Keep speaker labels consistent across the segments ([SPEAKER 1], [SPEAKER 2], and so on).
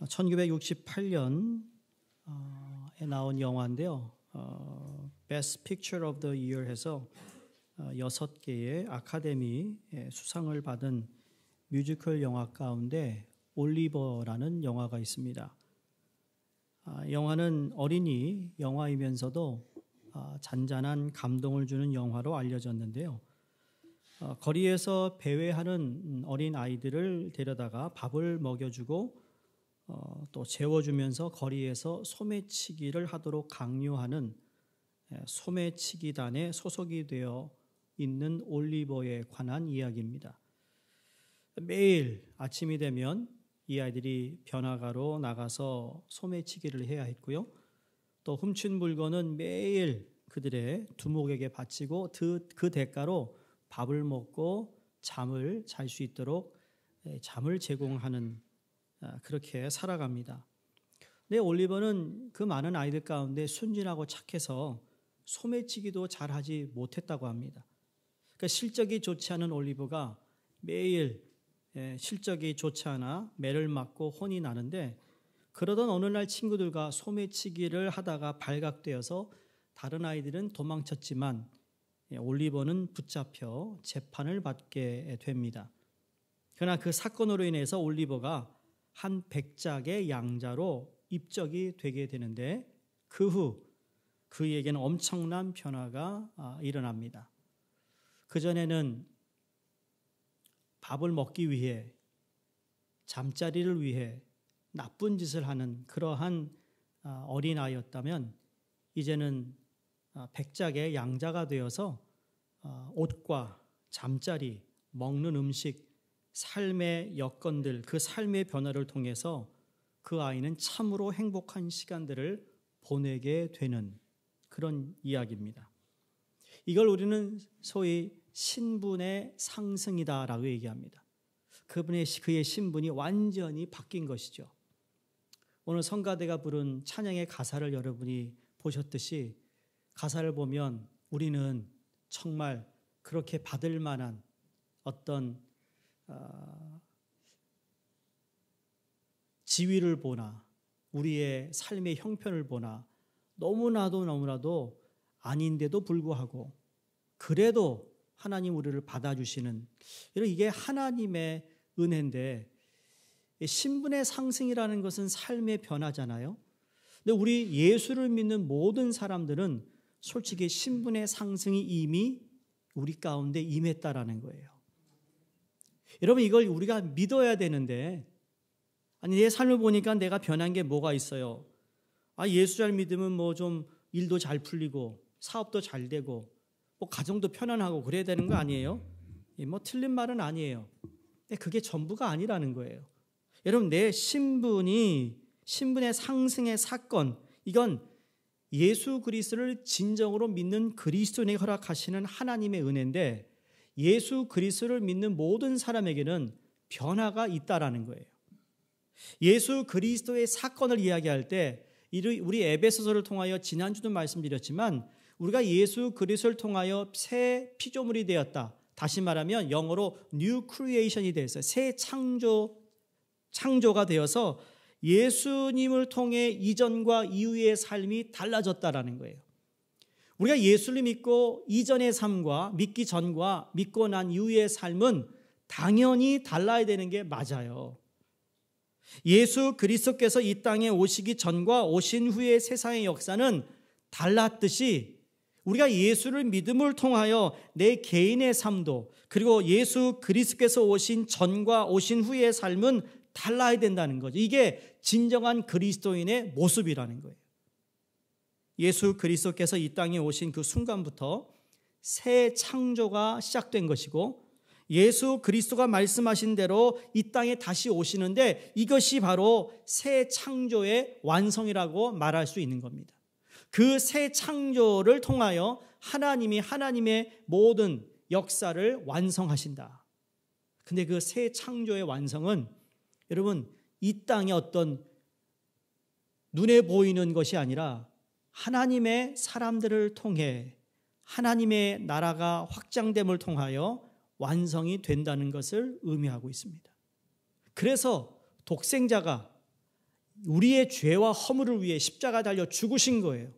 [SPEAKER 1] 1968년에 나온 영화인데요. Best Picture of the Year 해서 6개의 아카데미 수상을 받은 뮤지컬 영화 가운데 올리버라는 영화가 있습니다. 영화는 어린이 영화이면서도 잔잔한 감동을 주는 영화로 알려졌는데요. 거리에서 배회하는 어린 아이들을 데려다가 밥을 먹여주고 또 재워주면서 거리에서 소매치기를 하도록 강요하는 소매치기단에 소속이 되어 있는 올리버에 관한 이야기입니다. 매일 아침이 되면 이 아이들이 번화가로 나가서 소매치기를 해야 했고요. 또 훔친 물건은 매일 그들의 두목에게 바치고 그 대가로 밥을 먹고 잠을 잘 수 있도록 잠을 제공하는 그렇게 살아갑니다. 근데 올리버는 그 많은 아이들 가운데 순진하고 착해서 소매치기도 잘하지 못했다고 합니다. 그러니까 실적이 좋지 않은 올리버가 매일 실적이 좋지 않아 매를 맞고 혼이 나는데, 그러던 어느 날 친구들과 소매치기를 하다가 발각되어서 다른 아이들은 도망쳤지만 올리버는 붙잡혀 재판을 받게 됩니다. 그러나 그 사건으로 인해서 올리버가 한 백작의 양자로 입적이 되게 되는데, 그 후 그에게는 엄청난 변화가 일어납니다. 그전에는 밥을 먹기 위해, 잠자리를 위해 나쁜 짓을 하는 그러한 어린아이였다면, 이제는 백작의 양자가 되어서 옷과 잠자리, 먹는 음식, 삶의 여건들, 그 삶의 변화를 통해서 그 아이는 참으로 행복한 시간들을 보내게 되는 그런 이야기입니다. 이걸 우리는 소위 신분의 상승이다라고 얘기합니다. 그의 신분이 완전히 바뀐 것이죠. 오늘 성가대가 부른 찬양의 가사를 여러분이 보셨듯이, 가사를 보면 우리는 정말 그렇게 받을 만한 어떤 지위를 보나 우리의 삶의 형편을 보나 너무나도 아닌데도 불구하고 그래도 하나님 우리를 받아주시는, 이게 하나님의 은혜인데, 신분의 상승이라는 것은 삶의 변화잖아요. 근데 우리 예수를 믿는 모든 사람들은 솔직히 신분의 상승이 이미 우리 가운데 임했다라는 거예요. 여러분, 이걸 우리가 믿어야 되는데, 아니 내 삶을 보니까 내가 변한 게 뭐가 있어요? 예수 잘 믿으면 뭐 좀 일도 잘 풀리고 사업도 잘 되고 뭐 가정도 편안하고 그래야 되는 거 아니에요? 뭐 틀린 말은 아니에요. 근데 그게 전부가 아니라는 거예요. 여러분, 내 신분의 상승의 사건, 이건 예수 그리스도를 진정으로 믿는 그리스도인에게 허락하시는 하나님의 은혜인데, 예수 그리스도를 믿는 모든 사람에게는 변화가 있다라는 거예요. 예수 그리스도의 사건을 이야기할 때 우리 에베소서를 통하여 지난주도 말씀드렸지만, 우리가 예수 그리스도를 통하여 새 피조물이 되었다. 다시 말하면 영어로 new creation이 되었어요. 새 창조가 되어서 예수님을 통해 이전과 이후의 삶이 달라졌다라는 거예요. 우리가 예수를 믿고 이전의 삶과 믿기 전과 믿고 난 이후의 삶은 당연히 달라야 되는 게 맞아요. 예수 그리스도께서 이 땅에 오시기 전과 오신 후의 세상의 역사는 달랐듯이, 우리가 예수를 믿음을 통하여 내 개인의 삶도, 그리고 예수 그리스도께서 오신 전과 오신 후의 삶은 달라야 된다는 거죠. 이게 진정한 그리스도인의 모습이라는 거예요. 예수 그리스도께서 이 땅에 오신 그 순간부터 새 창조가 시작된 것이고, 예수 그리스도가 말씀하신 대로 이 땅에 다시 오시는데, 이것이 바로 새 창조의 완성이라고 말할 수 있는 겁니다. 그 새 창조를 통하여 하나님이 하나님의 모든 역사를 완성하신다. 근데 그 새 창조의 완성은 여러분, 이 땅의 어떤 눈에 보이는 것이 아니라 하나님의 사람들을 통해 하나님의 나라가 확장됨을 통하여 완성이 된다는 것을 의미하고 있습니다. 그래서 독생자가 우리의 죄와 허물을 위해 십자가 달려 죽으신 거예요.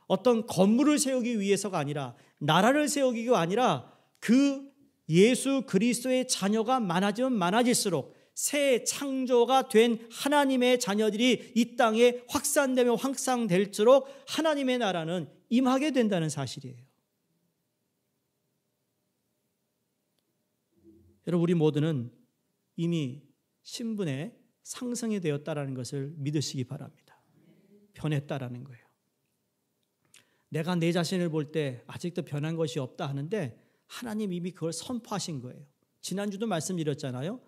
[SPEAKER 1] 어떤 건물을 세우기 위해서가 아니라, 나라를 세우기가 아니라, 그 예수 그리스도의 자녀가 많아지면 많아질수록 새 창조가 된 하나님의 자녀들이 이 땅에 확산되며 확산될수록 하나님의 나라는 임하게 된다는 사실이에요. 여러분, 우리 모두는 이미 신분에 상승이 되었다라는 것을 믿으시기 바랍니다. 변했다라는 거예요. 내가 내 자신을 볼 때 아직도 변한 것이 없다 하는데 하나님 이미 그걸 선포하신 거예요. 지난주도 말씀드렸잖아요.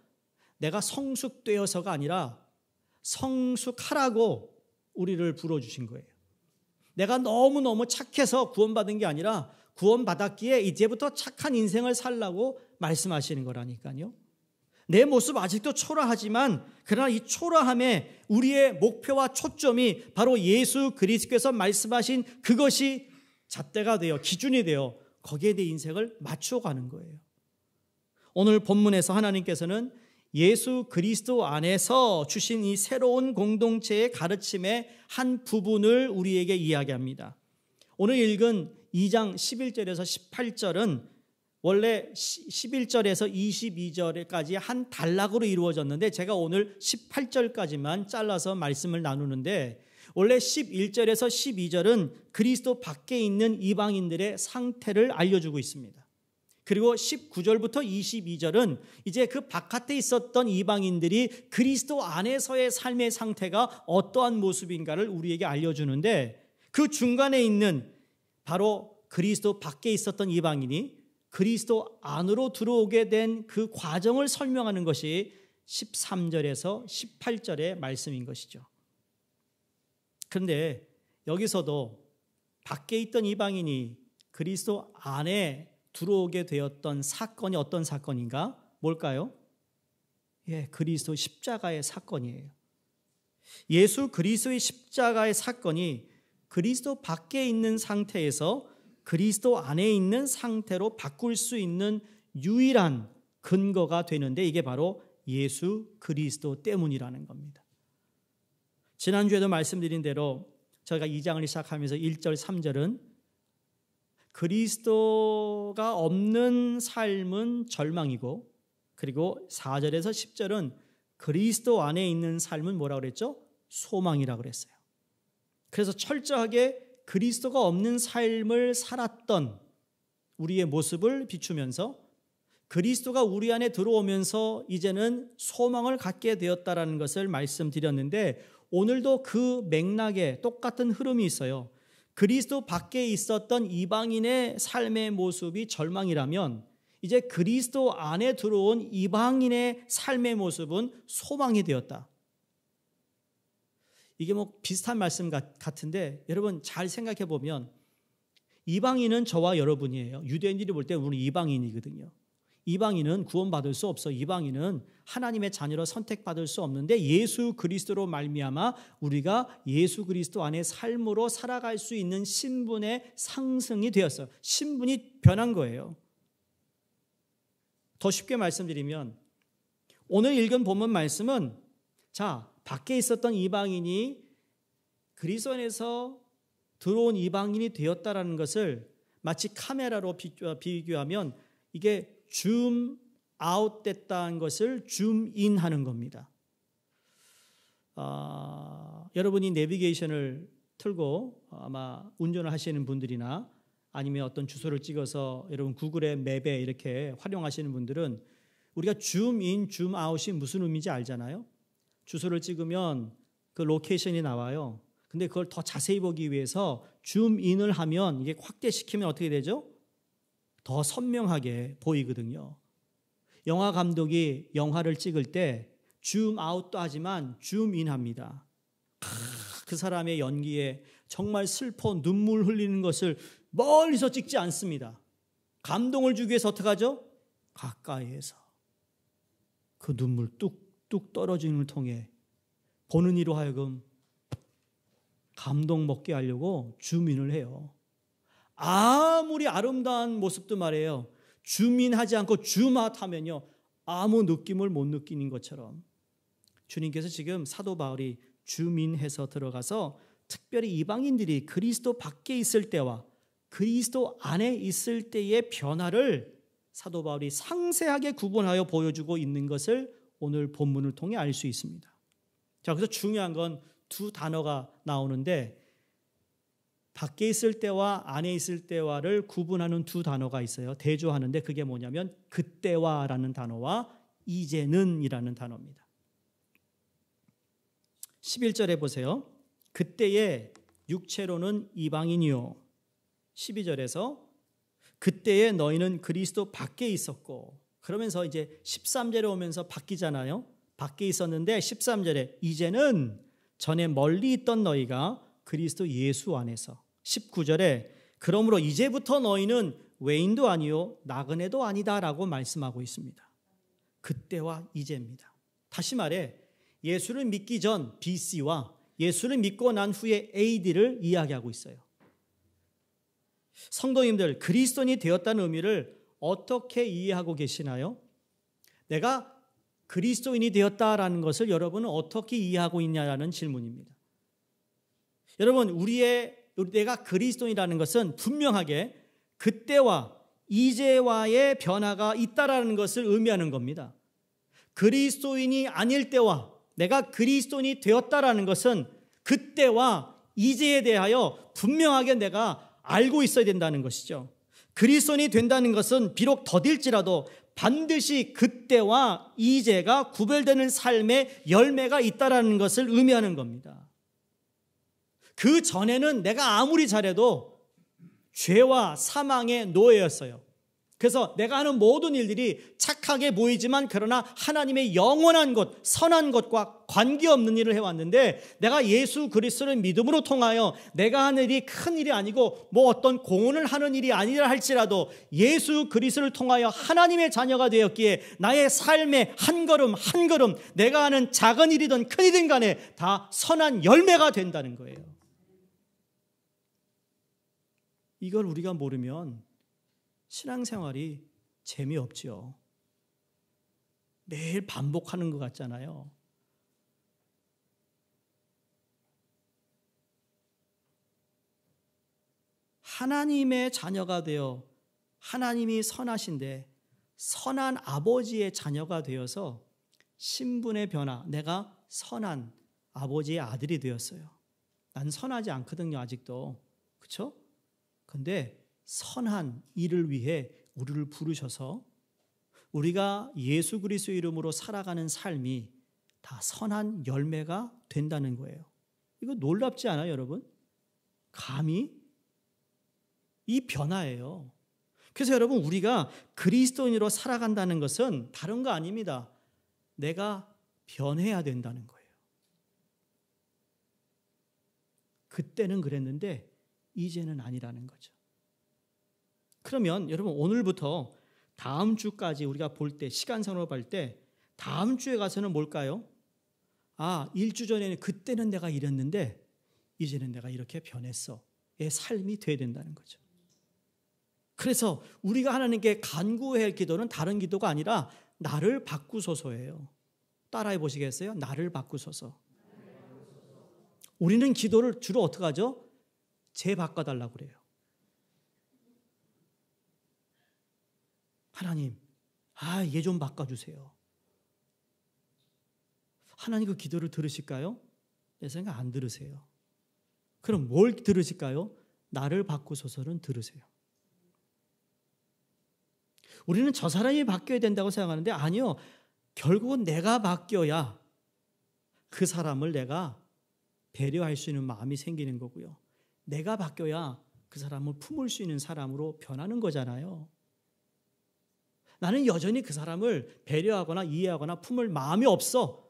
[SPEAKER 1] 내가 성숙되어서가 아니라 성숙하라고 우리를 불러주신 거예요. 내가 너무너무 착해서 구원받은 게 아니라 구원받았기에 이제부터 착한 인생을 살라고 말씀하시는 거라니까요. 내 모습 아직도 초라하지만 그러나 이 초라함에 우리의 목표와 초점이 바로 예수 그리스도께서 말씀하신 그것이 잣대가 되어 기준이 되어 거기에 내 인생을 맞춰가는 거예요. 오늘 본문에서 하나님께서는 예수 그리스도 안에서 주신 이 새로운 공동체의 가르침의 한 부분을 우리에게 이야기합니다. 오늘 읽은 2장 11절에서 18절은 원래 11절에서 22절까지 한 단락으로 이루어졌는데 제가 오늘 18절까지만 잘라서 말씀을 나누는데, 원래 11절에서 12절은 그리스도 밖에 있는 이방인들의 상태를 알려주고 있습니다. 그리고 19절부터 22절은 이제 그 바깥에 있었던 이방인들이 그리스도 안에서의 삶의 상태가 어떠한 모습인가를 우리에게 알려주는데, 그 중간에 있는 바로 그리스도 밖에 있었던 이방인이 그리스도 안으로 들어오게 된 그 과정을 설명하는 것이 13절에서 18절의 말씀인 것이죠. 그런데 여기서도 밖에 있던 이방인이 그리스도 안에 들어오게 되었던 사건이 어떤 사건인가? 뭘까요? 그리스도 십자가의 사건이에요. 예수 그리스도의 십자가의 사건이 그리스도 밖에 있는 상태에서 그리스도 안에 있는 상태로 바꿀 수 있는 유일한 근거가 되는데, 이게 바로 예수 그리스도 때문이라는 겁니다. 지난주에도 말씀드린 대로 저희가 2장을 시작하면서 1절 3절은 그리스도가 없는 삶은 절망이고, 그리고 4절에서 10절은 그리스도 안에 있는 삶은 뭐라고 그랬죠? 소망이라고 그랬어요. 그래서 철저하게 그리스도가 없는 삶을 살았던 우리의 모습을 비추면서 그리스도가 우리 안에 들어오면서 이제는 소망을 갖게 되었다라는 것을 말씀드렸는데, 오늘도 그 맥락에 똑같은 흐름이 있어요. 그리스도 밖에 있었던 이방인의 삶의 모습이 절망이라면 이제 그리스도 안에 들어온 이방인의 삶의 모습은 소망이 되었다. 이게 뭐 비슷한 말씀 같은데, 여러분 잘 생각해 보면 이방인은 저와 여러분이에요. 유대인들이 볼 때 우리는 이방인이거든요. 이방인은 구원받을 수 없어. 이방인은 하나님의 자녀로 선택받을 수 없는데, 예수 그리스도로 말미암아 우리가 예수 그리스도 안에 삶으로 살아갈 수 있는 신분의 상승이 되었어요. 신분이 변한 거예요. 더 쉽게 말씀드리면 오늘 읽은 본문 말씀은, 자, 밖에 있었던 이방인이 그리스도 안에서 들어온 이방인이 되었다라는 것을 마치 카메라로 비교하면 이게 줌 아웃 됐다는 것을 줌 인 하는 겁니다. 여러분이 내비게이션을 틀고 아마 운전을 하시는 분들이나 아니면 어떤 주소를 찍어서 여러분 구글의 맵에 이렇게 활용하시는 분들은 우리가 줌 인, 줌 아웃이 무슨 의미인지 알잖아요. 주소를 찍으면 그 로케이션이 나와요. 근데 그걸 더 자세히 보기 위해서 줌 인을 하면 이게 확대시키면 어떻게 되죠? 더 선명하게 보이거든요. 영화 감독이 영화를 찍을 때 줌 아웃도 하지만 줌 인 합니다. 그 사람의 연기에 정말 슬퍼 눈물 흘리는 것을 멀리서 찍지 않습니다. 감동을 주기 위해서 어떻게 하죠? 가까이에서 그 눈물 뚝뚝 떨어지는 걸 통해 보는 이로 하여금 감동 먹게 하려고 줌인을 해요. 아무리 아름다운 모습도 말이에요. 줌인하지 않고 줌아웃 하면요, 아무 느낌을 못 느끼는 것처럼 주님께서 지금 사도 바울이 주민해서 들어가서 특별히 이방인들이 그리스도 밖에 있을 때와 그리스도 안에 있을 때의 변화를 사도 바울이 상세하게 구분하여 보여주고 있는 것을 오늘 본문을 통해 알 수 있습니다. 자, 그래서 중요한 건 두 단어가 나오는데 밖에 있을 때와 안에 있을 때와를 구분하는 두 단어가 있어요. 대조하는데 그게 뭐냐면 그때와라는 단어와 이제는이라는 단어입니다. 11절에 보세요. 그때에 육체로는 이방인이요. 12절에서 그때에 너희는 그리스도 밖에 있었고, 그러면서 이제 13절에 오면서 바뀌잖아요. 밖에 있었는데 13절에 이제는 전에 멀리 있던 너희가 그리스도 예수 안에서, 19절에 그러므로 이제부터 너희는 외인도 아니요 나그네도 아니다라고 말씀하고 있습니다. 그때와 이제입니다. 다시 말해 예수를 믿기 전 BC와 예수를 믿고 난 후에 AD를 이야기하고 있어요. 성도님들, 그리스도인이 되었다는 의미를 어떻게 이해하고 계시나요? 내가 그리스도인이 되었다라는 것을 여러분은 어떻게 이해하고 있냐라는 질문입니다. 여러분, 내가 그리스도인이라는 것은 분명하게 그때와 이제와의 변화가 있다라는 것을 의미하는 겁니다. 그리스도인이 아닐 때와 내가 그리스도인이 되었다라는 것은 그때와 이제에 대하여 분명하게 내가 알고 있어야 된다는 것이죠. 그리스도인이 된다는 것은 비록 더딜지라도 반드시 그때와 이제가 구별되는 삶의 열매가 있다라는 것을 의미하는 겁니다. 그 전에는 내가 아무리 잘해도 죄와 사망의 노예였어요. 그래서 내가 하는 모든 일들이 착하게 보이지만 그러나 하나님의 영원한 것, 선한 것과 관계없는 일을 해왔는데, 내가 예수 그리스도를 믿음으로 통하여 내가 하는 일이 큰 일이 아니고 뭐 어떤 공헌을 하는 일이 아니라 할지라도 예수 그리스도를 통하여 하나님의 자녀가 되었기에 나의 삶의 한 걸음 한 걸음 내가 하는 작은 일이든 큰 일이든 간에 다 선한 열매가 된다는 거예요. 이걸 우리가 모르면 신앙생활이 재미없지요. 매일 반복하는 것 같잖아요. 하나님의 자녀가 되어 하나님이 선하신데 선한 아버지의 자녀가 되어서 신분의 변화, 내가 선한 아버지의 아들이 되었어요. 난 선하지 않거든요, 아직도. 그렇죠? 근데 선한 일을 위해 우리를 부르셔서 우리가 예수 그리스도 이름으로 살아가는 삶이 다 선한 열매가 된다는 거예요. 이거 놀랍지 않아요, 여러분? 감히 이 변화예요. 그래서 여러분, 우리가 그리스도인으로 살아간다는 것은 다른 거 아닙니다. 내가 변해야 된다는 거예요. 그때는 그랬는데 이제는 아니라는 거죠. 그러면 여러분, 오늘부터 다음 주까지 우리가 볼 때, 시간상으로 볼 때 다음 주에 가서는 뭘까요? 일주 전에는 그때는 내가 이랬는데 이제는 내가 이렇게 변했어. 의 삶이 돼야 된다는 거죠. 그래서 우리가 하나님께 간구해야 할 기도는 다른 기도가 아니라 나를 바꾸소서예요. 따라해 보시겠어요? 나를 바꾸소서. 우리는 기도를 주로 어떻게 하죠? 쟤 바꿔달라고 그래요. 하나님, 얘 좀 바꿔주세요. 하나님 그 기도를 들으실까요? 내 생각 안 들으세요. 그럼 뭘 들으실까요? 나를 바꾸소서는 들으세요. 우리는 저 사람이 바뀌어야 된다고 생각하는데 아니요. 결국은 내가 바뀌어야 그 사람을 내가 배려할 수 있는 마음이 생기는 거고요. 내가 바뀌어야 그 사람을 품을 수 있는 사람으로 변하는 거잖아요. 나는 여전히 그 사람을 배려하거나 이해하거나 품을 마음이 없어.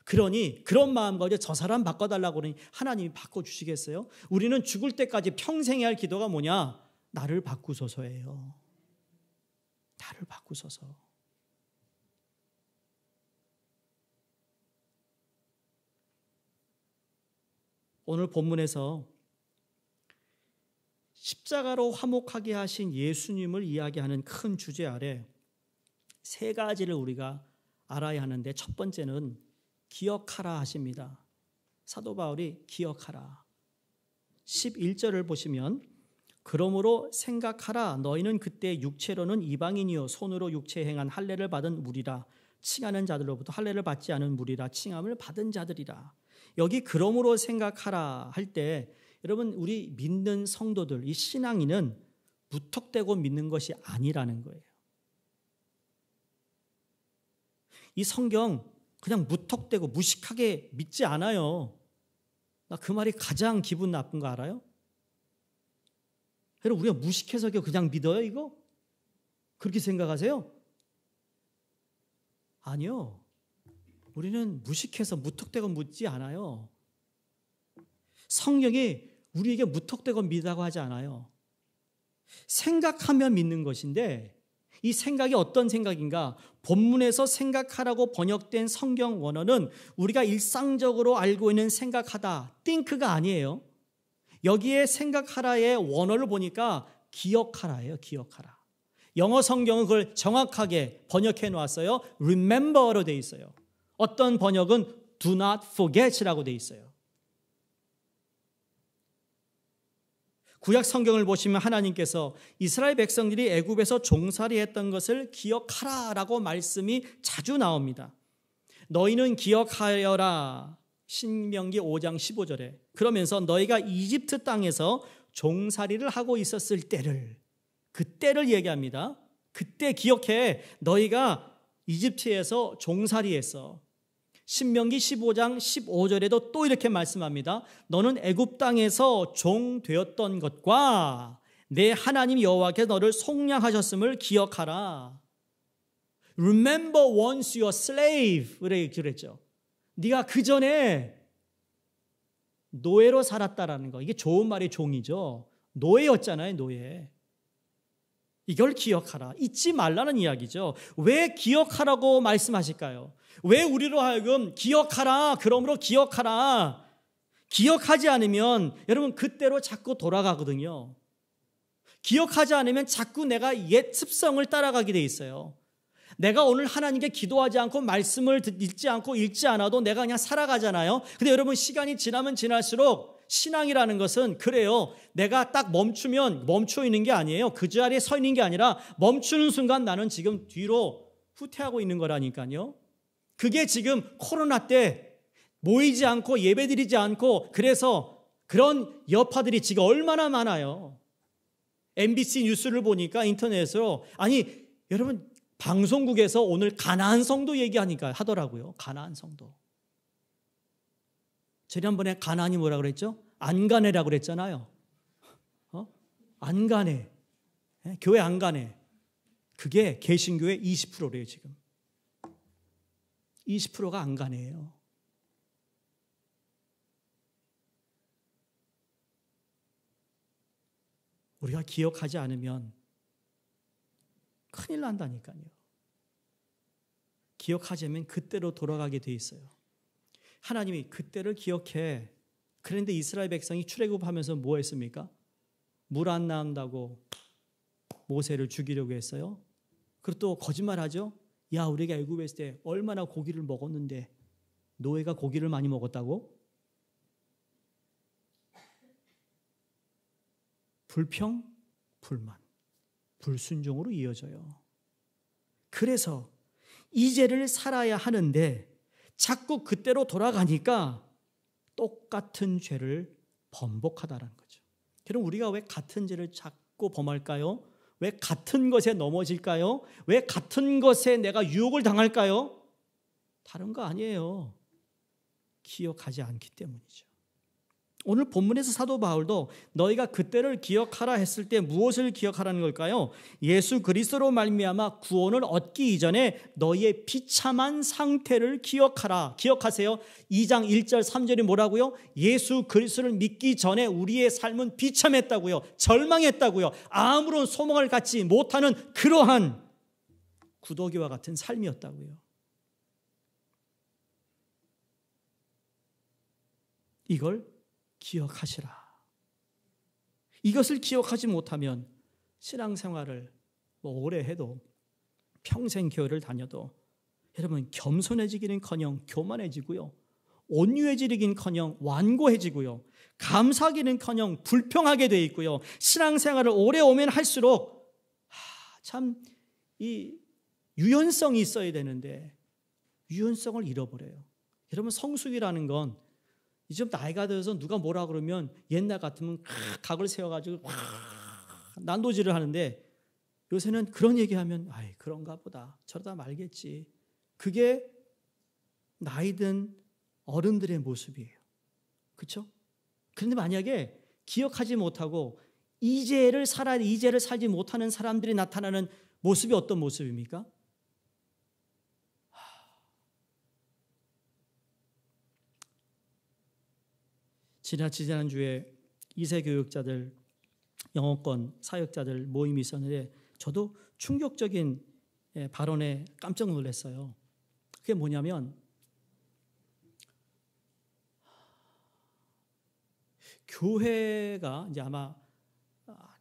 [SPEAKER 1] 그러니 그런 마음 가지고 저 사람 바꿔달라고 그러니 하나님이 바꿔주시겠어요? 우리는 죽을 때까지 평생 해야 할 기도가 뭐냐? 나를 바꾸소서예요. 나를 바꾸소서. 오늘 본문에서 십자가로 화목하게 하신 예수님을 이야기하는 큰 주제 아래 세 가지를 우리가 알아야 하는데, 첫 번째는 기억하라 하십니다. 사도 바울이 기억하라. 11절을 보시면 그러므로 생각하라. 너희는 그때 육체로는 이방인이요 손으로 육체에 행한 할례를 받은 무리라. 칭하는 자들로부터 할례를 받지 않은 무리라. 칭함을 받은 자들이라. 여기 그러므로 생각하라 할 때 여러분 우리 믿는 성도들 이 신앙인은 무턱대고 믿는 것이 아니라는 거예요. 이 성경 그냥 무턱대고 무식하게 믿지 않아요. 나 그 말이 가장 기분 나쁜 거 알아요? 여러분 우리가 무식해서 그냥 믿어요 이거? 그렇게 생각하세요? 아니요. 우리는 무식해서 무턱대고 묻지 않아요. 성경이 우리에게 무턱대고 믿으라고 하지 않아요. 생각하면 믿는 것인데 이 생각이 어떤 생각인가? 본문에서 생각하라고 번역된 성경 원어는 우리가 일상적으로 알고 있는 생각하다, think가 아니에요. 여기에 생각하라의 원어를 보니까 기억하라예요. 기억하라. 영어 성경은 그걸 정확하게 번역해 놓았어요. remember로 돼 있어요. 어떤 번역은 do not forget이라고 돼 있어요. 구약 성경을 보시면 하나님께서 이스라엘 백성들이 애굽에서 종살이 했던 것을 기억하라라고 말씀이 자주 나옵니다. 너희는 기억하여라. 신명기 5장 15절에 그러면서 너희가 이집트 땅에서 종살이를 하고 있었을 때를 그때를 얘기합니다. 그때 기억해. 너희가 이집트에서 종살이했어. 신명기 15장 15절에도 또 이렇게 말씀합니다. 너는 애굽 땅에서 종 되었던 것과 내 하나님 여호와께서 너를 속량하셨음을 기억하라. Remember once you were slave. 그랬죠. 네가 그 전에 노예로 살았다라는 거. 이게 좋은 말이 종이죠. 노예였잖아요. 노예. 이걸 기억하라. 잊지 말라는 이야기죠. 왜 기억하라고 말씀하실까요? 왜 우리로 하여금 기억하라. 그러므로 기억하라. 기억하지 않으면 여러분 그때로 자꾸 돌아가거든요. 기억하지 않으면 자꾸 내가 옛 습성을 따라가게 돼 있어요. 내가 오늘 하나님께 기도하지 않고 말씀을 읽지 않고 읽지 않아도 내가 그냥 살아가잖아요. 근데 여러분 시간이 지나면 지날수록 신앙이라는 것은 그래요. 내가 딱 멈춰 있는 게 아니에요. 그 자리에 서 있는 게 아니라 멈추는 순간 나는 지금 뒤로 후퇴하고 있는 거라니까요. 그게 지금 코로나 때 모이지 않고 예배드리지 않고 그래서 그런 여파들이 지금 얼마나 많아요. MBC 뉴스를 보니까 인터넷으로 아니 여러분 방송국에서 오늘 가나안 성도 얘기하니까 하더라고요. 가나안 성도. 지난번에 가나안이 뭐라 그랬죠? 안 가네라고 그랬잖아요. 안 가네. 교회 안 가네. 그게 개신교의 20%래요 지금. 20%가 안 가네요. 우리가 기억하지 않으면 큰일 난다니까요. 기억하지 않으면 그때로 돌아가게 돼 있어요. 하나님이 그때를 기억해. 그런데 이스라엘 백성이 출애굽하면서 뭐 했습니까? 물 안 나온다고 모세를 죽이려고 했어요. 그리고 또 거짓말하죠. 야 우리가 애굽에 있을 때 얼마나 고기를 먹었는데 노예가 고기를 많이 먹었다고? 불평, 불만, 불순종으로 이어져요. 그래서 이제를 살아야 하는데 자꾸 그때로 돌아가니까 똑같은 죄를 번복하다라는 거죠. 그럼 우리가 왜 같은 죄를 자꾸 범할까요? 왜 같은 것에 넘어질까요? 왜 같은 것에 내가 유혹을 당할까요? 다른 거 아니에요. 기억하지 않기 때문이죠. 오늘 본문에서 사도 바울도 너희가 그때를 기억하라 했을 때 무엇을 기억하라는 걸까요? 예수 그리스도로 말미암아 구원을 얻기 이전에 너희의 비참한 상태를 기억하라. 기억하세요. 2장 1절 3절이 뭐라고요? 예수 그리스도를 믿기 전에 우리의 삶은 비참했다고요. 절망했다고요. 아무런 소망을 갖지 못하는 그러한 구더기와 같은 삶이었다고요. 이걸 기억하시라. 이것을 기억하지 못하면 신앙생활을 오래 해도 평생 교회를 다녀도 여러분 겸손해지기는커녕 교만해지고요. 온유해지긴커녕 완고해지고요. 감사하기는커녕 불평하게 돼 있고요. 신앙생활을 오래 오면 할수록 참 이 유연성이 있어야 되는데 유연성을 잃어버려요. 여러분, 성숙이라는 건 이제 나이가 들어서 누가 뭐라 그러면 옛날 같으면 각을 세워가지고 난도질을 하는데 요새는 그런 얘기하면 아이 그런가 보다 저러다 말겠지. 그게 나이든 어른들의 모습이에요. 그렇죠? 그런데 만약에 기억하지 못하고 이제를 살지 못하는 사람들이 나타나는 모습이 어떤 모습입니까? 지난주에 2세 교육자들, 영어권 사역자들 모임이 있었는데 저도 충격적인 발언에 깜짝 놀랐어요. 그게 뭐냐면 교회가 이제 아마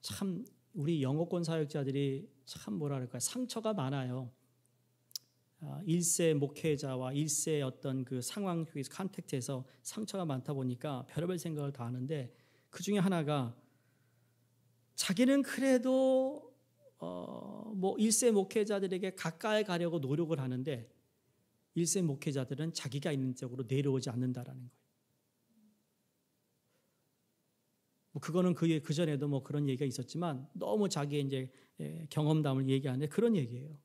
[SPEAKER 1] 참 우리 영어권 사역자들이 참 뭐랄까 상처가 많아요. 1세 목회자와 1세 어떤 그 상황 속에서 컨텍트에서 상처가 많다 보니까 별의별 생각을 다 하는데 그 중에 하나가 자기는 그래도 뭐 1세 목회자들에게 가까이 가려고 노력을 하는데 1세 목회자들은 자기가 있는 쪽으로 내려오지 않는다라는 거예요. 뭐 그거는 그 전에도 뭐 그런 얘기가 있었지만 너무 자기의 이제 경험담을 얘기하는데 그런 얘기예요.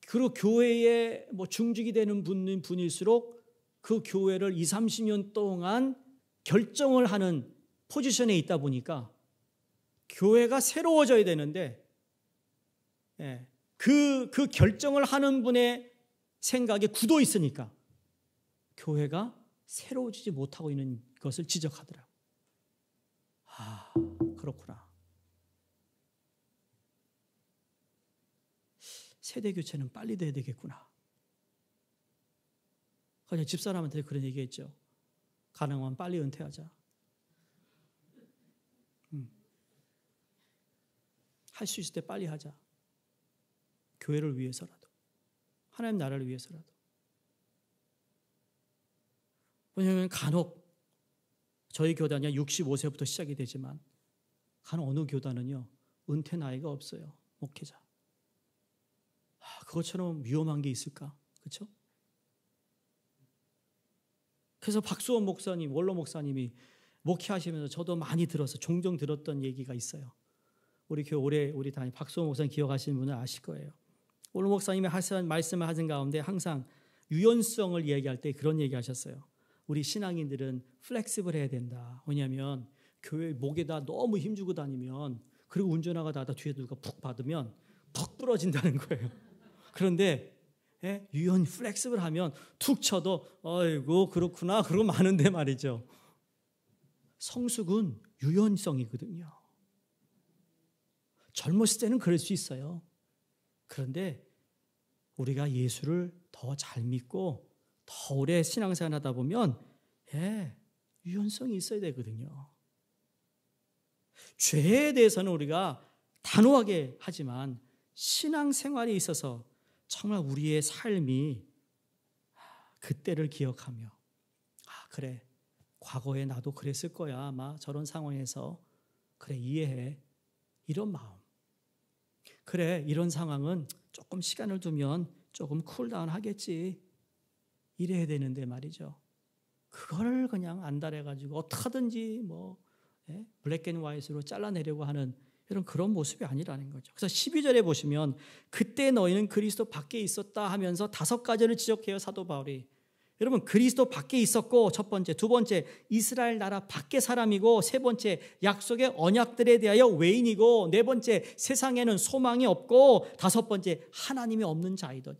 [SPEAKER 1] 그리고 교회에 뭐 중직이 되는 분일수록 그 교회를 20, 30년 동안 결정을 하는 포지션에 있다 보니까 교회가 새로워져야 되는데 그 결정을 하는 분의 생각에 굳어 있으니까 교회가 새로워지지 못하고 있는 것을 지적하더라고요. 그렇구나. 세대 교체는 빨리 돼야 되겠구나. 그냥 집사람한테 그런 얘기했죠. 가능하면 빨리 은퇴하자. 할 수 있을 때 빨리 하자. 교회를 위해서라도. 하나님 나라를 위해서라도. 왜냐하면 간혹 저희 교단이 65세부터 시작이 되지만 간혹 어느 교단은요. 은퇴 나이가 없어요. 목회자. 그것처럼 위험한 게 있을까? 그렇죠? 그래서 박수원 목사님, 원로 목사님이 목회하시면서 저도 많이 들어서 종종 들었던 얘기가 있어요. 우리 교회 오래 우리 담임 박수원 목사님 기억하시는 분은 아실 거예요. 원로 목사님이 하신 말씀을 하신 가운데 항상 유연성을 이야기할 때 그런 얘기하셨어요. 우리 신앙인들은 플렉시블 해야 된다. 왜냐하면 교회 목에다 너무 힘주고 다니면 그리고 운전하다가 뒤에 누가 푹 받으면 푹 부러진다는 거예요. 그런데 유연 플렉시블 하면 툭 쳐도 아이고 그렇구나 그러고 마는데 말이죠. 성숙은 유연성이거든요. 젊었을 때는 그럴 수 있어요. 그런데 우리가 예수를 더 잘 믿고 더 오래 신앙생활 하다 보면 유연성이 있어야 되거든요. 죄에 대해서는 우리가 단호하게 하지만 신앙생활에 있어서 정말 우리의 삶이 그때를 기억하며 그래 과거에 나도 그랬을 거야 아마 저런 상황에서 그래 이해해 이런 마음 그래 이런 상황은 조금 시간을 두면 조금 쿨다운 하겠지 이래야 되는데 말이죠. 그걸 그냥 안달해가지고 어떻게든지 뭐 블랙 앤 화이트로 잘라내려고 하는 이런 그런 모습이 아니라는 거죠. 그래서 12절에 보시면 그때 너희는 그리스도 밖에 있었다 하면서 5가지를 지적해요. 사도 바울이. 여러분 그리스도 밖에 있었고 첫 번째, 두 번째 이스라엘 나라 밖의 사람이고 세 번째 약속의 언약들에 대하여 외인이고 네 번째 세상에는 소망이 없고 다섯 번째 하나님이 없는 자이더니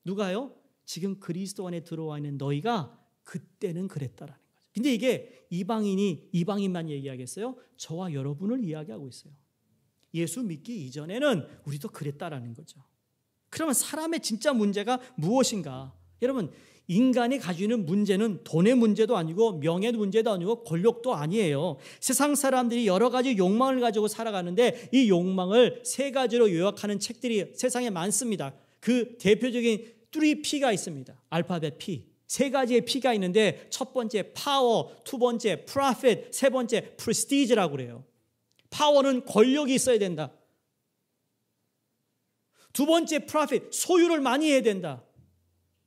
[SPEAKER 1] 누가요? 지금 그리스도 안에 들어와 있는 너희가 그때는 그랬다라는 거죠. 근데 이게 이방인만 얘기하겠어요? 저와 여러분을 이야기하고 있어요. 예수 믿기 이전에는 우리도 그랬다라는 거죠. 그러면 사람의 진짜 문제가 무엇인가? 여러분 인간이 가지고 있는 문제는 돈의 문제도 아니고 명예의 문제도 아니고 권력도 아니에요. 세상 사람들이 여러 가지 욕망을 가지고 살아가는데 이 욕망을 3가지로 요약하는 책들이 세상에 많습니다. 그 대표적인 3P가 있습니다. 알파벳 P. 세 가지의 P가 있는데 첫 번째 파워, 두 번째 프로핏, 세 번째 프레스티지라고 그래요. 파워는 권력이 있어야 된다. 두 번째 프로핏, 소유를 많이 해야 된다.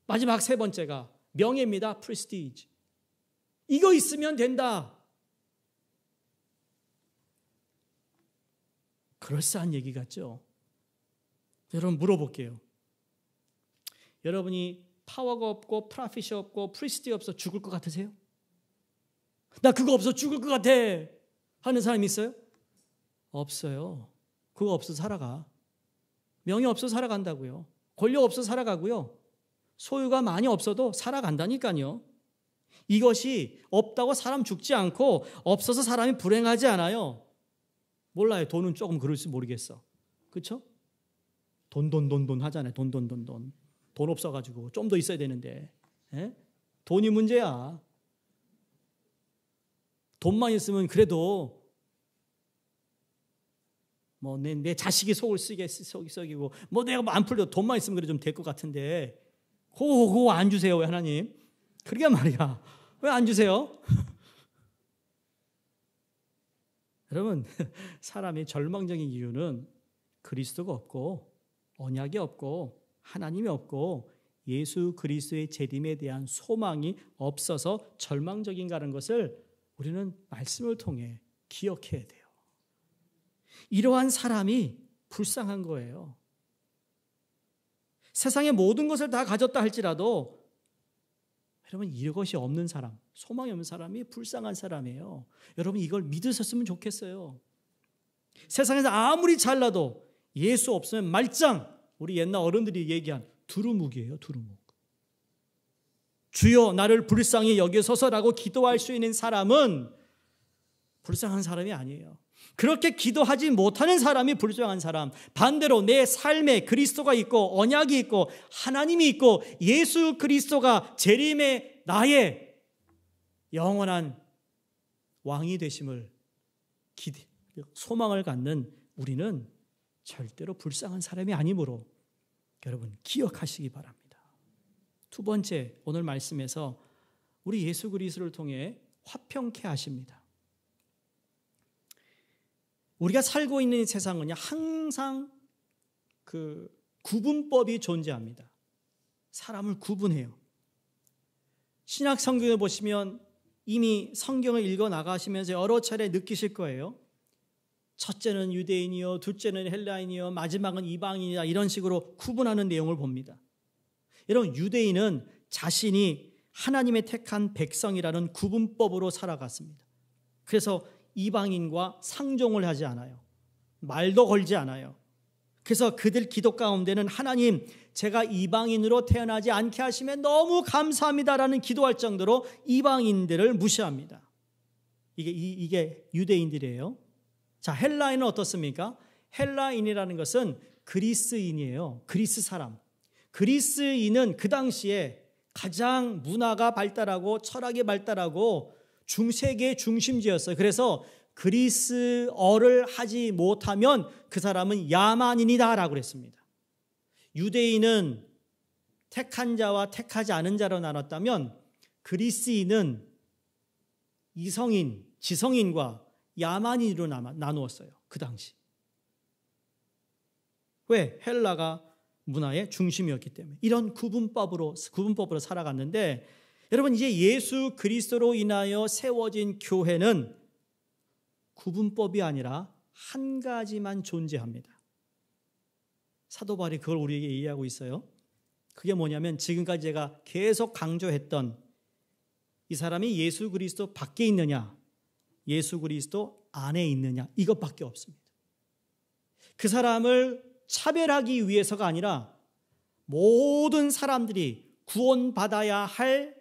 [SPEAKER 1] 마지막 세 번째가 명예입니다. 프레스티지. 이거 있으면 된다. 그럴싸한 얘기 같죠? 여러분 물어볼게요. 여러분이 파워가 없고 프로핏이 없고 프리스티 없어 죽을 것 같으세요? 나 그거 없어 죽을 것 같아 하는 사람 있어요? 없어요. 그거 없어 살아가. 명예 없어 살아간다고요. 권력 없어 살아가고요. 소유가 많이 없어도 살아간다니까요. 이것이 없다고 사람 죽지 않고 없어서 사람이 불행하지 않아요. 몰라요. 돈은 조금 그럴지 모르겠어. 그렇죠? 돈 하잖아요. 돈. 돈 없어가지고 좀 더 있어야 되는데. 에? 돈이 문제야. 돈만 있으면 그래도 뭐 내 자식이 속을 썩이고 뭐 내가 안 풀려도 돈만 있으면 그래 좀 될 것 같은데 그거 안 주세요. 왜 하나님? 그러게 말이야. 왜 안 주세요? 여러분 사람이 절망적인 이유는 그리스도가 없고 언약이 없고 하나님이 없고 예수 그리스도의 재림에 대한 소망이 없어서 절망적인가라는 것을 우리는 말씀을 통해 기억해야 돼요. 이러한 사람이 불쌍한 거예요. 세상의 모든 것을 다 가졌다 할지라도 여러분 이것이 없는 사람, 소망이 없는 사람이 불쌍한 사람이에요. 여러분 이걸 믿으셨으면 좋겠어요. 세상에서 아무리 잘나도 예수 없으면 말짱, 우리 옛날 어른들이 얘기한 두루묵이에요. 두루묵. 주여 나를 불쌍히 여기소서라고 기도할 수 있는 사람은 불쌍한 사람이 아니에요. 그렇게 기도하지 못하는 사람이 불쌍한 사람. 반대로 내 삶에 그리스도가 있고 언약이 있고 하나님이 있고 예수 그리스도가 재림의 나의 영원한 왕이 되심을 소망을 갖는 우리는 절대로 불쌍한 사람이 아니므로 여러분 기억하시기 바랍니다. 두 번째, 오늘 말씀에서 우리 예수 그리스도를 통해 화평케 하십니다. 우리가 살고 있는 세상은 항상 그 구분법이 존재합니다. 사람을 구분해요. 신약 성경을 보시면 이미 성경을 읽어 나가시면서 여러 차례 느끼실 거예요. 첫째는 유대인이요, 둘째는 헬라인이요, 마지막은 이방인이다, 이런 식으로 구분하는 내용을 봅니다. 여러분 유대인은 자신이 하나님의 택한 백성이라는 구분법으로 살아갔습니다. 그래서 이방인과 상종을 하지 않아요. 말도 걸지 않아요. 그래서 그들 기도 가운데는 하나님 제가 이방인으로 태어나지 않게 하시면 너무 감사합니다라는 기도할 정도로 이방인들을 무시합니다. 이게 유대인들이에요. 자, 헬라인은 어떻습니까? 헬라인이라는 것은 그리스인이에요. 그리스 사람. 그리스인은 그 당시에 가장 문화가 발달하고 철학이 발달하고 세계의 중심지였어요. 그래서 그리스어를 하지 못하면 그 사람은 야만인이다라고 그랬습니다. 유대인은 택한 자와 택하지 않은 자로 나눴다면 그리스인은 이성인, 지성인과 야만인으로 나누었어요. 그 당시. 왜? 헬라가 문화의 중심이었기 때문에. 이런 구분법으로 살아갔는데 여러분 이제 예수 그리스도로 인하여 세워진 교회는 구분법이 아니라 한 가지만 존재합니다. 사도 바울이 그걸 우리에게 이해하고 있어요. 그게 뭐냐면 지금까지 제가 계속 강조했던 이 사람이 예수 그리스도 밖에 있느냐 예수 그리스도 안에 있느냐 이것밖에 없습니다. 그 사람을 차별하기 위해서가 아니라 모든 사람들이 구원받아야 할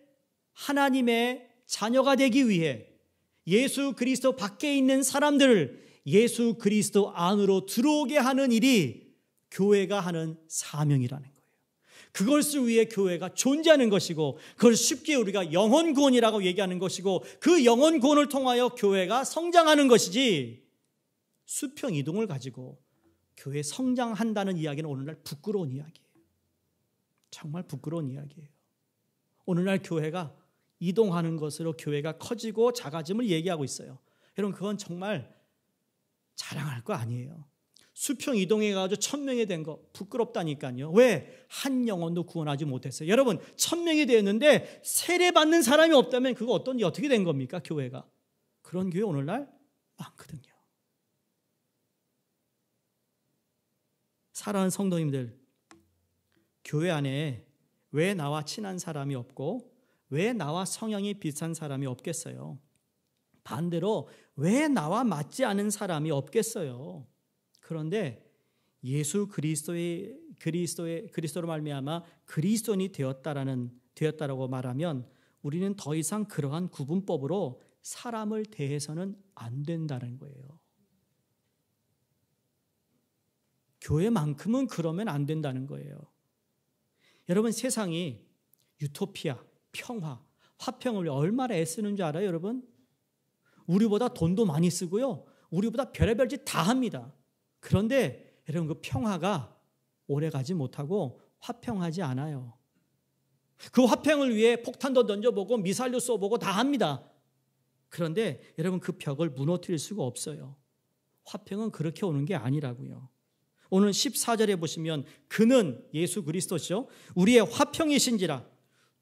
[SPEAKER 1] 하나님의 자녀가 되기 위해 예수 그리스도 밖에 있는 사람들을 예수 그리스도 안으로 들어오게 하는 일이 교회가 하는 사명이라는 거예요. 그것을 위해 교회가 존재하는 것이고 그걸 쉽게 우리가 영혼 구원이라고 얘기하는 것이고 그 영혼 구원을 통하여 교회가 성장하는 것이지 수평 이동을 가지고 교회 성장한다는 이야기는 오늘날 부끄러운 이야기예요. 정말 부끄러운 이야기예요. 오늘날 교회가 이동하는 것으로 교회가 커지고 작아짐을 얘기하고 있어요. 여러분 그건 정말 자랑할 거 아니에요. 수평 이동해가지고 1000명이 된 거 부끄럽다니까요. 왜? 한 영혼도 구원하지 못했어요. 여러분 1000명이 되었는데 세례받는 사람이 없다면 그거 어떻게 된 겁니까? 교회가. 그런 교회 오늘날 많거든요. 사랑하는 성도님들, 교회 안에 왜 나와 친한 사람이 없고 왜 나와 성향이 비슷한 사람이 없겠어요? 반대로 왜 나와 맞지 않은 사람이 없겠어요? 그런데 예수 그리스도로 말미암아 그리스도인이 되었다라고 말하면 우리는 더 이상 그러한 구분법으로 사람을 대해서는 안 된다는 거예요. 교회만큼은 그러면 안 된다는 거예요. 여러분 세상이 유토피아, 평화, 화평을 얼마나 애쓰는 줄 알아요, 여러분? 우리보다 돈도 많이 쓰고요. 우리보다 별의별 짓 다 합니다. 그런데 여러분 그 평화가 오래가지 못하고 화평하지 않아요. 그 화평을 위해 폭탄도 던져보고 미사일도 쏘보고 다 합니다. 그런데 여러분 그 벽을 무너뜨릴 수가 없어요. 화평은 그렇게 오는 게 아니라고요. 오늘 14절에 보시면 그는 예수 그리스도죠. 우리의 화평이신지라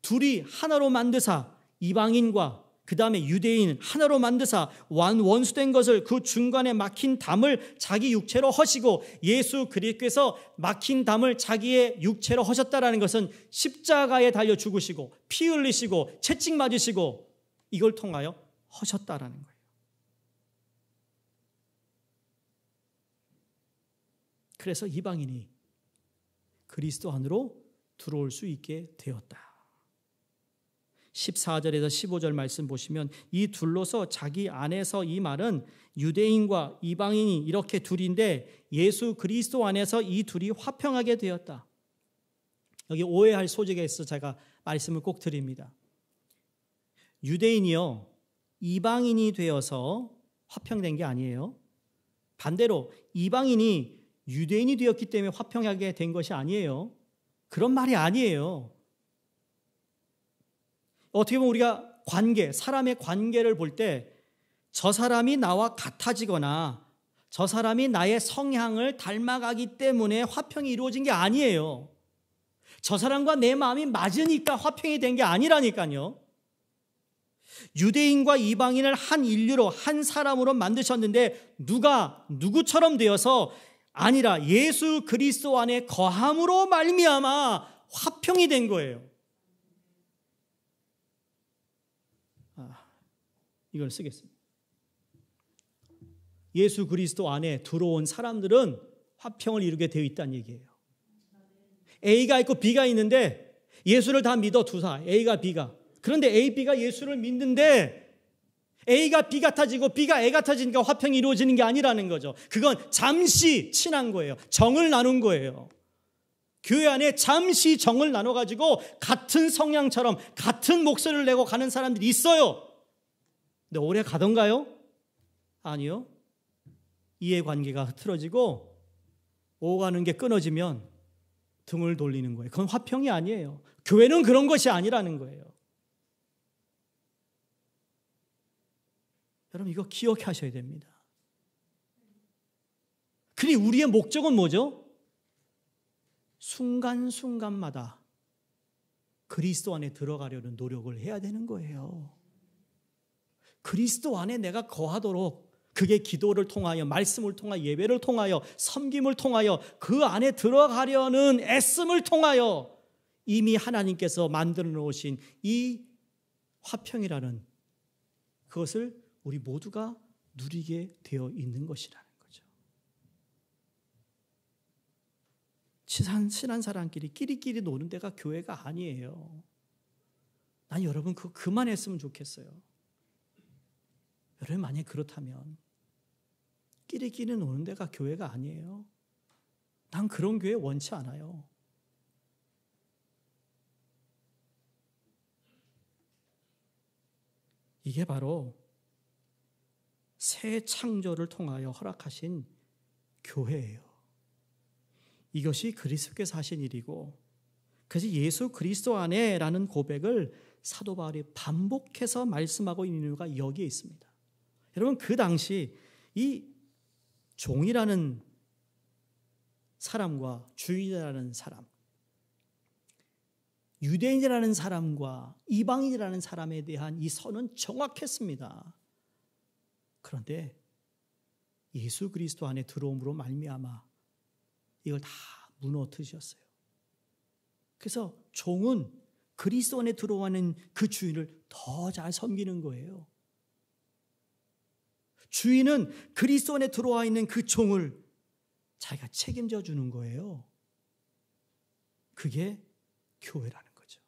[SPEAKER 1] 둘이 하나로 만드사 이방인과 그 다음에 유대인 하나로 만드사 원수된 것을 그 중간에 막힌 담을 자기 육체로 허시고 예수 그리스도께서 막힌 담을 자기의 육체로 허셨다라는 것은 십자가에 달려 죽으시고 피 흘리시고 채찍 맞으시고 이걸 통하여 허셨다라는 거예요. 그래서 이방인이 그리스도 안으로 들어올 수 있게 되었다. 14절에서 15절 말씀 보시면 이 둘로서 자기 안에서 이 말은 유대인과 이방인이 이렇게 둘인데 예수 그리스도 안에서 이 둘이 화평하게 되었다. 여기 오해할 소지가 있어서 제가 말씀을 꼭 드립니다. 유대인이요 이방인이 되어서 화평된 게 아니에요. 반대로 이방인이 유대인이 되었기 때문에 화평하게 된 것이 아니에요. 그런 말이 아니에요. 어떻게 보면 우리가 사람의 관계를 볼 때 저 사람이 나와 같아지거나 저 사람이 나의 성향을 닮아가기 때문에 화평이 이루어진 게 아니에요. 저 사람과 내 마음이 맞으니까 화평이 된 게 아니라니까요. 유대인과 이방인을 한 인류로 한 사람으로 만드셨는데 누가 누구처럼 되어서 아니라 예수 그리스도 안에 거함으로 말미암아 화평이 된 거예요. 이걸 쓰겠습니다. 예수 그리스도 안에 들어온 사람들은 화평을 이루게 되어 있다는 얘기예요. A가 있고 B가 있는데 예수를 다 믿어 두사 A가 B가. 그런데 A, B가 예수를 믿는데 A가 B 같아지고 B가 A 같아지니까 화평이 이루어지는 게 아니라는 거죠. 그건 잠시 친한 거예요. 정을 나눈 거예요. 교회 안에 잠시 정을 나눠가지고 같은 성향처럼 같은 목소리를 내고 가는 사람들이 있어요. 근데 오래 가던가요? 아니요. 이해관계가 흐트러지고 오가는 게 끊어지면 등을 돌리는 거예요. 그건 화평이 아니에요. 교회는 그런 것이 아니라는 거예요. 여러분 이거 기억하셔야 됩니다. 그리 우리의 목적은 뭐죠? 순간순간마다 그리스도 안에 들어가려는 노력을 해야 되는 거예요. 그리스도 안에 내가 거하도록 그게 기도를 통하여 말씀을 통하여 예배를 통하여 섬김을 통하여 그 안에 들어가려는 애씀을 통하여 이미 하나님께서 만들어 놓으신 이 화평이라는 그것을 우리 모두가 누리게 되어 있는 것이라는 거죠. 친한 사람끼리 끼리끼리 노는 데가 교회가 아니에요. 난 여러분 그거 그만했으면 좋겠어요. 여러분 만약에 그렇다면 끼리끼리 노는 데가 교회가 아니에요. 난 그런 교회 원치 않아요. 이게 바로 새 창조를 통하여 허락하신 교회예요. 이것이 그리스도께서 하신 일이고 그래서 예수 그리스도 안에라는 고백을 사도 바울이 반복해서 말씀하고 있는 이유가 여기에 있습니다. 여러분, 그 당시 이 종이라는 사람과 주인이라는 사람, 유대인이라는 사람과 이방인이라는 사람에 대한 이 선은 정확했습니다. 그런데 예수 그리스도 안에 들어옴으로 말미암아 이걸 다 무너뜨리셨어요. 그래서 종은 그리스도 안에 들어가는 그 주인을 더 잘 섬기는 거예요. 주인은 그리스도 안에 들어와 있는 그 종을 자기가 책임져 주는 거예요. 그게 교회라는 거죠.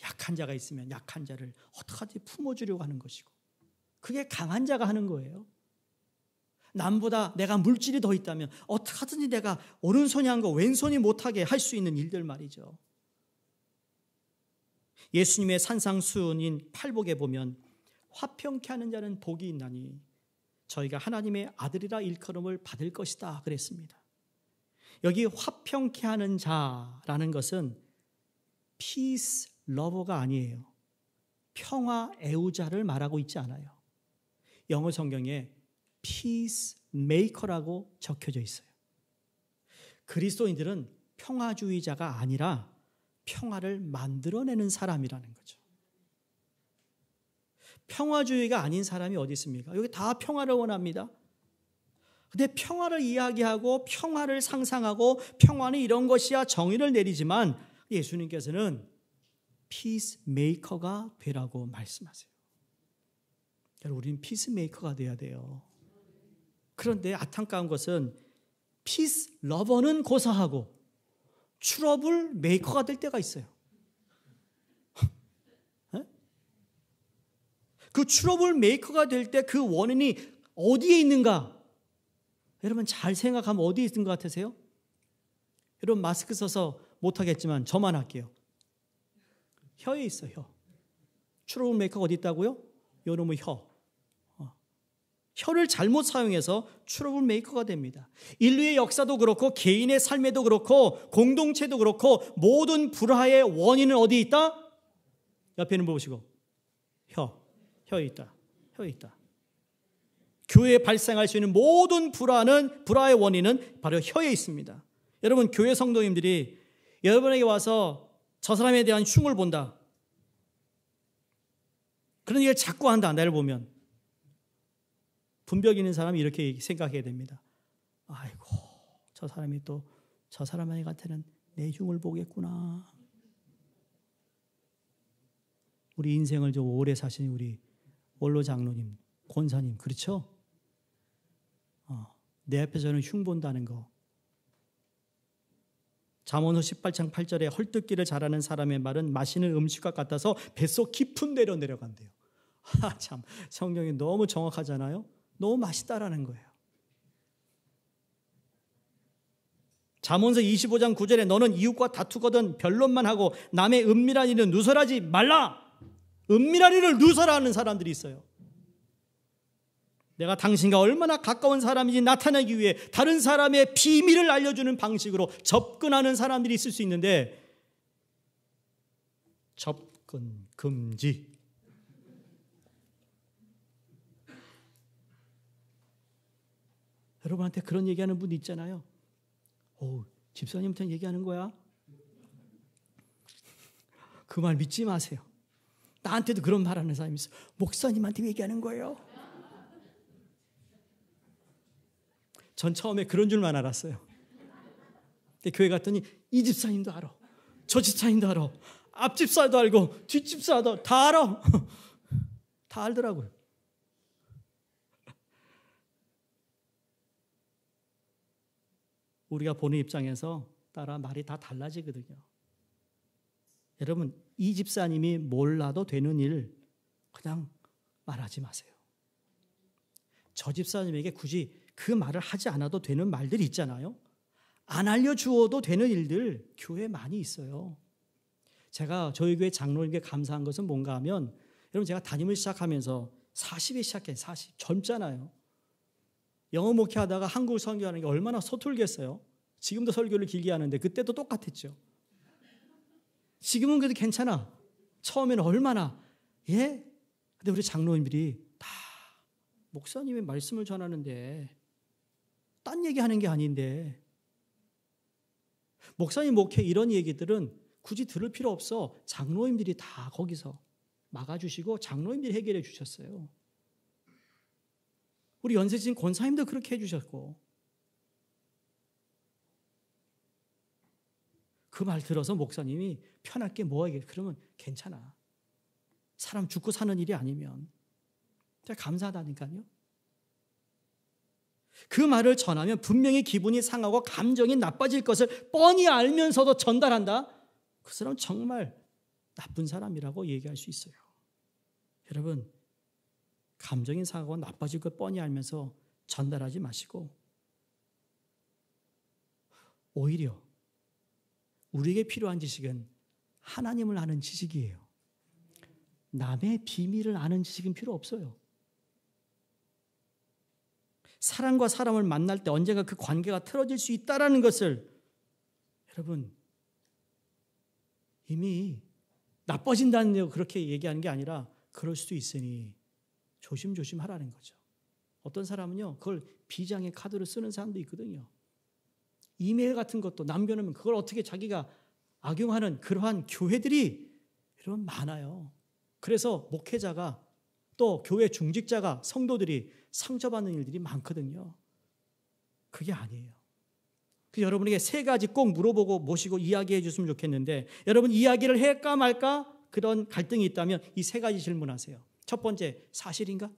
[SPEAKER 1] 약한 자가 있으면 약한 자를 어떻게든지 품어주려고 하는 것이고, 그게 강한 자가 하는 거예요. 남보다 내가 물질이 더 있다면 어떻게든지 내가 오른손이 한 거 왼손이 못하게 할 수 있는 일들 말이죠. 예수님의 산상수훈인 팔복에 보면 화평케 하는 자는 복이 있나니 저희가 하나님의 아들이라 일컬음을 받을 것이다 그랬습니다. 여기 화평케 하는 자라는 것은 peace lover가 아니에요. 평화 애우자를 말하고 있지 않아요. 영어 성경에 peace maker라고 적혀져 있어요. 그리스도인들은 평화주의자가 아니라 평화를 만들어내는 사람이라는 거죠. 평화주의가 아닌 사람이 어디 있습니까? 여기 다 평화를 원합니다. 근데 평화를 이야기하고 평화를 상상하고 평화는 이런 것이야 정의를 내리지만 예수님께서는 피스메이커가 되라고 말씀하세요. 여러분, 우리는 피스메이커가 돼야 돼요. 그런데 안타까운 것은 피스 러버는 고사하고 트러블 메이커가 될 때가 있어요. 그 트러블 메이커가 될 때 그 원인이 어디에 있는가? 여러분 잘 생각하면 어디에 있는 것 같으세요? 여러분 마스크 써서 못하겠지만 저만 할게요. 혀에 있어, 혀. 트러블 메이커가 어디 있다고요? 요놈의 혀. 혀를 잘못 사용해서 트러블 메이커가 됩니다. 인류의 역사도 그렇고 개인의 삶에도 그렇고 공동체도 그렇고 모든 불화의 원인은 어디에 있다? 옆에 있는 거 보시고 혀에 있다. 혀에 있다. 교회에 발생할 수 있는 모든 불화의 원인은 바로 혀에 있습니다. 여러분, 교회 성도님들이 여러분에게 와서 저 사람에 대한 흉을 본다. 그런 얘기를 자꾸 한다. 나를 보면. 분별 있는 사람이 이렇게 생각해야 됩니다. 아이고, 저 사람이 또 저 사람한테는 내 흉을 보겠구나. 우리 인생을 좀 오래 사신 우리 원로 장로님, 권사님, 그렇죠? 내 앞에서는 흉 본다는 거. 잠언서 18장 8절에 헐뜯기를 잘하는 사람의 말은 마시는 음식과 같아서 뱃속 깊은 데로 내려간대요. 참, 성경이 너무 정확하잖아요. 너무 맛있다라는 거예요. 잠언서 25장 9절에 너는 이웃과 다투거든 변론만 하고 남의 은밀한 일은 누설하지 말라. 은밀한 일을 누설하는 사람들이 있어요. 내가 당신과 얼마나 가까운 사람인지 나타내기 위해 다른 사람의 비밀을 알려주는 방식으로 접근하는 사람들이 있을 수 있는데 접근 금지. 여러분한테 그런 얘기하는 분 있잖아요. 집사님한테 얘기하는 거야? 그 말 믿지 마세요. 나한테도 그런 말 하는 사람이 있어요. 목사님한테 얘기하는 거예요. 전 처음에 그런 줄만 알았어요. 근데 교회 갔더니 이 집사님도 알아. 저 집사님도 알아. 앞집사도 알고 뒷집사도 다 알아. 다 알더라고요. 우리가 보는 입장에서 따라 말이 다 달라지거든요. 여러분, 이 집사님이 몰라도 되는 일 그냥 말하지 마세요. 저 집사님에게 굳이 그 말을 하지 않아도 되는 말들이 있잖아요. 안 알려주어도 되는 일들 교회에 많이 있어요. 제가 저희 교회 장로님께 감사한 것은 뭔가 하면, 여러분 제가 담임을 시작하면서 40에 시작해. 40 젊잖아요. 영어 목회하다가 한국 설교하는 게 얼마나 서툴겠어요. 지금도 설교를 길게 하는데 그때도 똑같았죠. 지금은 그래도 괜찮아. 처음에는 얼마나. 예? 근데 우리 장로님들이 다 목사님의 말씀을 전하는데 딴 얘기하는 게 아닌데 목사님 목회 이런 얘기들은 굳이 들을 필요 없어. 장로님들이 다 거기서 막아주시고 장로님들이 해결해 주셨어요. 우리 연세진 권사님도 그렇게 해주셨고 그 말 들어서 목사님이 편하게 뭐 하겠 그러면 괜찮아. 사람 죽고 사는 일이 아니면. 제가 감사하다니까요. 그 말을 전하면 분명히 기분이 상하고 감정이 나빠질 것을 뻔히 알면서도 전달한다. 그 사람은 정말 나쁜 사람이라고 얘기할 수 있어요. 여러분, 감정이 상하고 나빠질 걸 뻔히 알면서 전달하지 마시고 오히려 우리에게 필요한 지식은 하나님을 아는 지식이에요. 남의 비밀을 아는 지식은 필요 없어요. 사람과 사람을 만날 때 언젠가 그 관계가 틀어질 수 있다는 것을 여러분 이미 나빠진다는 그렇게 얘기하는 게 아니라 그럴 수도 있으니 조심조심 하라는 거죠. 어떤 사람은요 그걸 비장의 카드로 쓰는 사람도 있거든요. 이메일 같은 것도 남겨놓으면 그걸 어떻게 자기가 악용하는 그러한 교회들이 여러분 많아요. 그래서 목회자가 또 교회 중직자가 성도들이 상처받는 일들이 많거든요. 그게 아니에요. 여러분에게 세 가지 꼭 물어보고 모시고 이야기해 줬으면 좋겠는데 여러분 이야기를 할까 말까 그런 갈등이 있다면 이 세 가지 질문하세요. 첫 번째, 사실인가?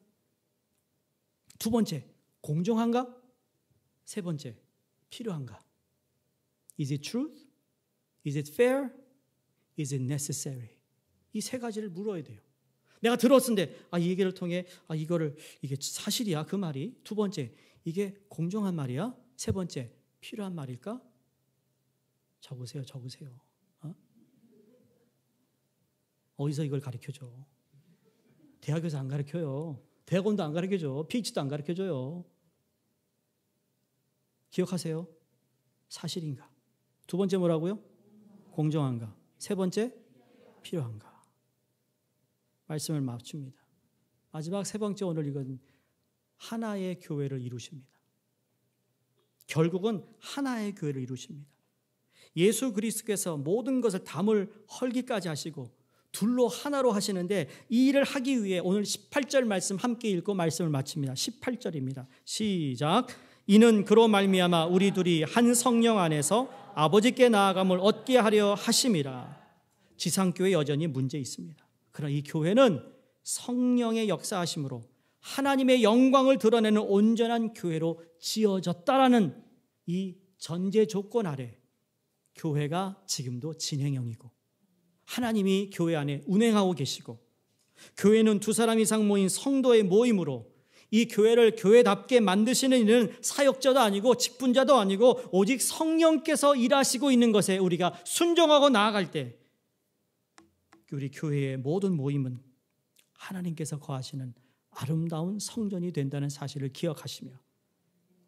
[SPEAKER 1] 두 번째, 공정한가? 세 번째, 필요한가? Is it truth? Is it fair? Is it necessary? 이 세 가지를 물어야 돼요. 내가 들었는데 이 얘기를 통해 이게 사실이야 그 말이. 두 번째, 이게 공정한 말이야. 세 번째, 필요한 말일까? 적으세요. 어디서 이걸 가르쳐줘? 대학에서 안 가르쳐요. 대학원도 안 가르쳐줘. PhD도 안 가르쳐줘요. 기억하세요. 사실인가? 두 번째 뭐라고요? 공정한가? 세 번째, 필요한가? 말씀을 맞춥니다. 마지막 세 번째 오늘 이건 하나의 교회를 이루십니다. 결국은 하나의 교회를 이루십니다. 예수 그리스도께서 모든 것을 담을 헐기까지 하시고 둘로 하나로 하시는데 이 일을 하기 위해 오늘 18절 말씀 함께 읽고 말씀을 마칩니다. 18절입니다. 시작. 이는 그로 말미암아 우리 둘이 한 성령 안에서 아버지께 나아감을 얻게 하려 하심이라. 지상교회 여전히 문제 있습니다. 그러나 이 교회는 성령의 역사하심으로 하나님의 영광을 드러내는 온전한 교회로 지어졌다라는 이 전제 조건 아래 교회가 지금도 진행형이고 하나님이 교회 안에 운행하고 계시고 교회는 두 사람 이상 모인 성도의 모임으로 이 교회를 교회답게 만드시는 이는 사역자도 아니고 직분자도 아니고 오직 성령께서 일하시고 있는 것에 우리가 순종하고 나아갈 때 우리 교회의 모든 모임은 하나님께서 거하시는 아름다운 성전이 된다는 사실을 기억하시며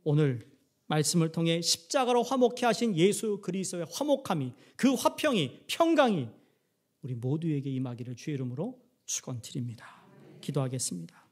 [SPEAKER 1] 오늘 말씀을 통해 십자가로 화목케 하신 예수 그리스도의 화목함이 그 화평이 평강이 우리 모두에게 임하기를 주의 이름으로 축원드립니다. 기도하겠습니다.